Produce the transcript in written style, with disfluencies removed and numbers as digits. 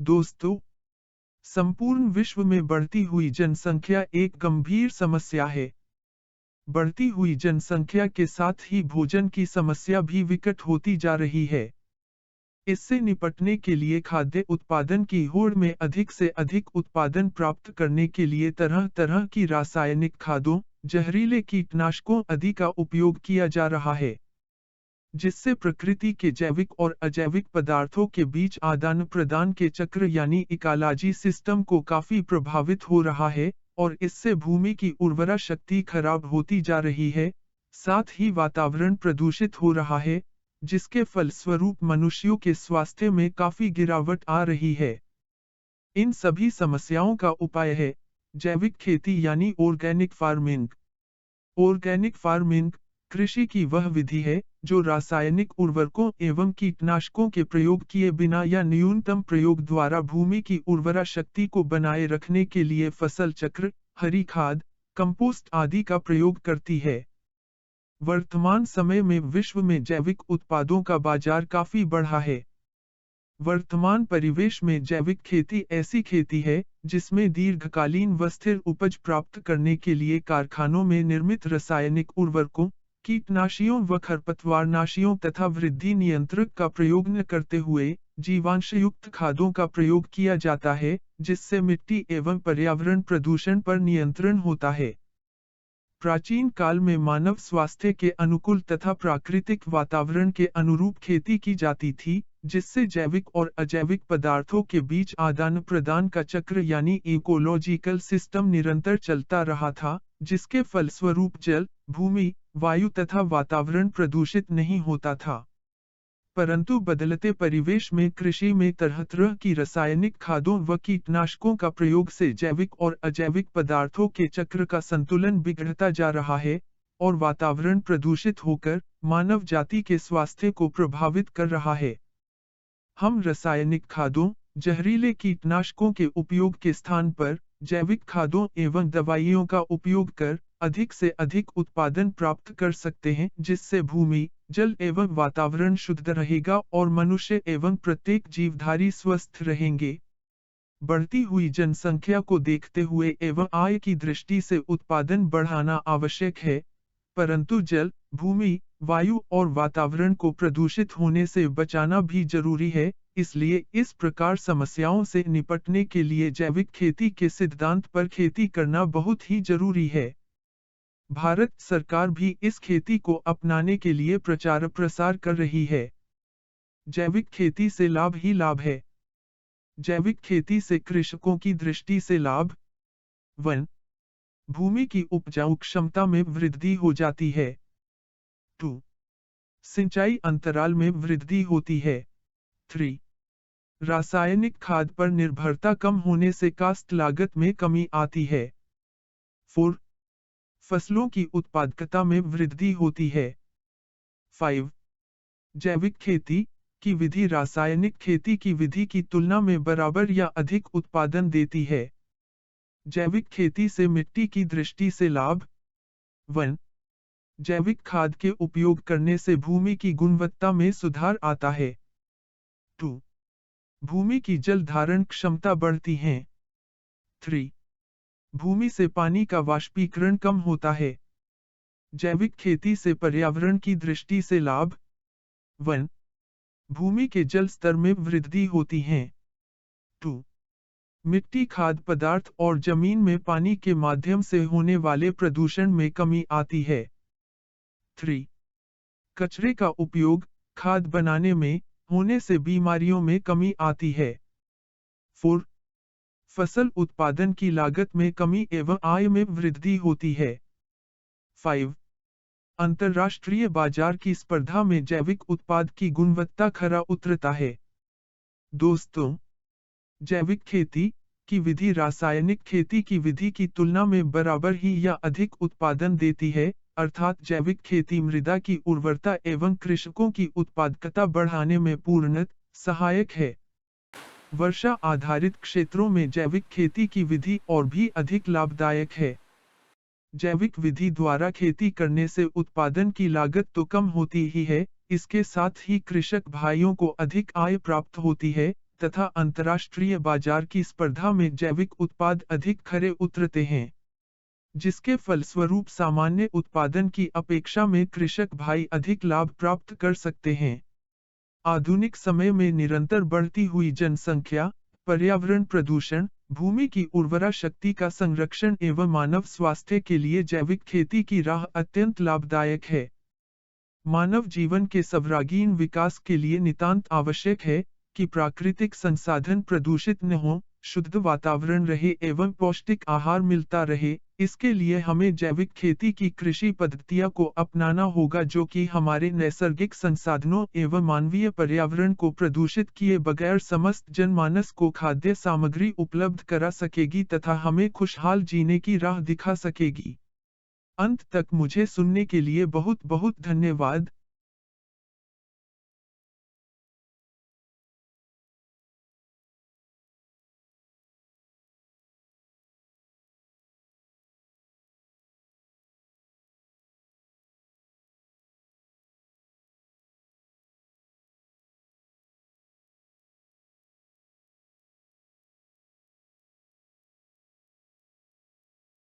दोस्तों, संपूर्ण विश्व में बढ़ती हुई जनसंख्या एक गंभीर समस्या है। बढ़ती हुई जनसंख्या के साथ ही भोजन की समस्या भी विकट होती जा रही है। इससे निपटने के लिए खाद्य उत्पादन की होड़ में अधिक से अधिक उत्पादन प्राप्त करने के लिए तरह तरह की रासायनिक खादों, जहरीले कीटनाशकों आदि का उपयोग किया जा रहा है, जिससे प्रकृति के जैविक और अजैविक पदार्थों के बीच आदान प्रदान के चक्र यानी इकोलॉजी सिस्टम को काफी प्रभावित हो रहा है और इससे भूमि की उर्वरा शक्ति खराब होती जा रही है। साथ ही वातावरण प्रदूषित हो रहा है, जिसके फलस्वरूप मनुष्यों के स्वास्थ्य में काफी गिरावट आ रही है। इन सभी समस्याओं का उपाय है जैविक खेती यानी ऑर्गेनिक फार्मिंग। ऑर्गेनिक फार्मिंग कृषि की वह विधि है जो रासायनिक उर्वरकों एवं कीटनाशकों के प्रयोग किए बिना या न्यूनतम प्रयोग द्वारा भूमि की उर्वरा शक्ति को बनाए रखने के लिए फसल चक्र, हरी खाद, कंपोस्ट आदि का प्रयोग करती है। वर्तमान समय में विश्व में जैविक उत्पादों का बाजार काफी बढ़ा है। वर्तमान परिवेश में जैविक खेती ऐसी खेती है जिसमें दीर्घकालीन व स्थिर उपज प्राप्त करने के लिए कारखानों में निर्मित रासायनिक उर्वरकों, कीटनाशियों व खरपतवारनाशियों तथा वृद्धि नियंत्रक का प्रयोग न करते हुए जीवांशयुक्त खादों का प्रयोग किया जाता है, जिससे मिट्टी एवं पर्यावरण प्रदूषण पर नियंत्रण होता है। प्राचीन काल में मानव स्वास्थ्य के अनुकूल तथा प्राकृतिक वातावरण के अनुरूप खेती की जाती थी, जिससे जैविक और अजैविक पदार्थों के बीच आदान प्रदान का चक्र यानी इकोलॉजिकल सिस्टम निरंतर चलता रहा था, जिसके फलस्वरूप जल, भूमि, वायु तथा वातावरण प्रदूषित नहीं होता था। परंतु बदलते परिवेश में कृषि में तरह तरह की रासायनिक खादों व कीटनाशकों का प्रयोग से जैविक और अजैविक पदार्थों के चक्र का संतुलन बिगड़ता जा रहा है और वातावरण प्रदूषित होकर मानव जाति के स्वास्थ्य को प्रभावित कर रहा है। हम रासायनिक खादों, जहरीले कीटनाशकों के उपयोग के स्थान पर जैविक खादों एवं दवाइयों का उपयोग कर अधिक से अधिक उत्पादन प्राप्त कर सकते हैं, जिससे भूमि, जल एवं वातावरण शुद्ध रहेगा और मनुष्य एवं प्रत्येक जीवधारी स्वस्थ रहेंगे। बढ़ती हुई जनसंख्या को देखते हुए एवं आय की दृष्टि से उत्पादन बढ़ाना आवश्यक है, परंतु जल, भूमि, वायु और वातावरण को प्रदूषित होने से बचाना भी जरूरी है। इसलिए इस प्रकार समस्याओं से निपटने के लिए जैविक खेती के सिद्धांत पर खेती करना बहुत ही जरूरी है। भारत सरकार भी इस खेती को अपनाने के लिए प्रचार प्रसार कर रही है। जैविक खेती से लाभ ही लाभ है। जैविक खेती से कृषकों की दृष्टि से लाभ 1. भूमि की उपजाऊ क्षमता में वृद्धि हो जाती है। 2. सिंचाई अंतराल में वृद्धि होती है। 3. रासायनिक खाद पर निर्भरता कम होने से कास्ट लागत में कमी आती है। 4. फसलों की उत्पादकता में वृद्धि होती है। 5. जैविक खेती की विधि रासायनिक खेती की विधि की तुलना में बराबर या अधिक उत्पादन देती है। जैविक खेती से मिट्टी की दृष्टि से लाभ 1. जैविक खाद के उपयोग करने से भूमि की गुणवत्ता में सुधार आता है। 2. भूमि की जल धारण क्षमता बढ़ती है। 3. भूमि से पानी का वाष्पीकरण कम होता है। जैविक खेती से पर्यावरण की दृष्टि से लाभ 1. भूमि के जल स्तर में वृद्धि होती है। 2. मिट्टी खाद्य पदार्थ और जमीन में पानी के माध्यम से होने वाले प्रदूषण में कमी आती है। 3. कचरे का उपयोग खाद बनाने में होने से बीमारियों में कमी आती है। 4. फसल उत्पादन की लागत में कमी एवं आय में वृद्धि होती है। 5. अंतर्राष्ट्रीय बाजार की स्पर्धा में जैविक उत्पाद की गुणवत्ता खरा उतरता है। दोस्तों, जैविक खेती की विधि रासायनिक खेती की विधि की तुलना में बराबर ही या अधिक उत्पादन देती है, अर्थात जैविक खेती मृदा की उर्वरता एवं कृषकों की उत्पादकता बढ़ाने में पूर्णतः सहायक है। वर्षा आधारित क्षेत्रों में जैविक खेती की विधि और भी अधिक लाभदायक है। जैविक विधि द्वारा खेती करने से उत्पादन की लागत तो कम होती ही है, इसके साथ ही कृषक भाइयों को अधिक आय प्राप्त होती है तथा अंतर्राष्ट्रीय बाजार की स्पर्धा में जैविक उत्पाद अधिक खरे उतरते हैं, जिसके फलस्वरूप सामान्य उत्पादन की अपेक्षा में कृषक भाई अधिक लाभ प्राप्त कर सकते हैं। आधुनिक समय में निरंतर बढ़ती हुई जनसंख्या, पर्यावरण प्रदूषण, भूमि की उर्वरा शक्ति का संरक्षण एवं मानव स्वास्थ्य के लिए जैविक खेती की राह अत्यंत लाभदायक है। मानव जीवन के सर्वांगीण विकास के लिए नितांत आवश्यक है कि प्राकृतिक संसाधन प्रदूषित न हो, शुद्ध वातावरण रहे एवं पौष्टिक आहार मिलता रहे। इसके लिए हमें जैविक खेती की कृषि पद्धतियों को अपनाना होगा, जो कि हमारे नैसर्गिक संसाधनों एवं मानवीय पर्यावरण को प्रदूषित किए बगैर समस्त जनमानस को खाद्य सामग्री उपलब्ध करा सकेगी तथा हमें खुशहाल जीने की राह दिखा सकेगी। अंत तक मुझे सुनने के लिए बहुत बहुत धन्यवाद।